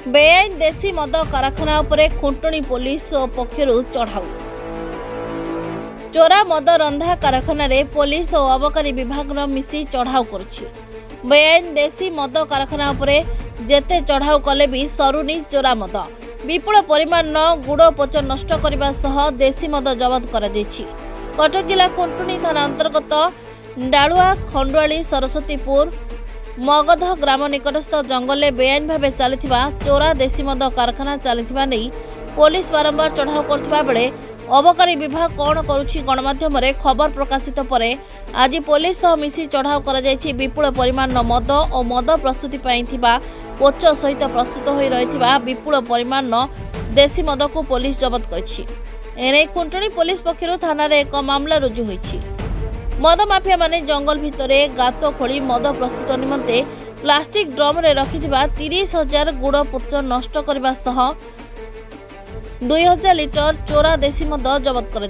बेआईन देशी मद कारखाना उपरे खुंटुणी पुलिस पक्षरु चढ़ाऊ। चोरा मद रंधा कारखाना रे पुलिस और अबकारी विभाग मिसी चढ़ाऊ करुछि। बेआईन देशी मद कारखाना उपरे जेते चढ़ाऊ कले भी सरुनी चोरा मद। विपुल परिमाण गुड़ पोच नष्ट करने सह देशी मद जबत कर कटक जिला खुंटुणी थाना अंतर्गत डालुआ खंडुआली सरस्वतीपुर मगध ग्राम निकटस्थ जंगल में बेआईन भाव चलता चोरा देशी मद कारखाना चलता नहीं पुलिस बारंबार चढ़ाऊ करथिबा बेले अबकारी विभाग कौन करुछि गणमाध्यम खबर प्रकाशित पर आज पुलिस सह मिसी चढ़ाऊ कर विपुल परिमाण मद और मद प्रस्तुति पोच सहित प्रस्तुत हो रही विपुल परिमाण देशी मद को पुलिस जबत कर खुंटुणी पुलिस पक्षर थाना एक मामला रुजु होइछि। मद माफिया माने जंगल भितरे गात खोली मद प्रस्तुत निमंते प्लास्टिक ड्रम रे रखिथिबा 30,000 गुड़ पोच नष्ट करबा सह 2,000 लिटर चोरा देशी मद जबत कर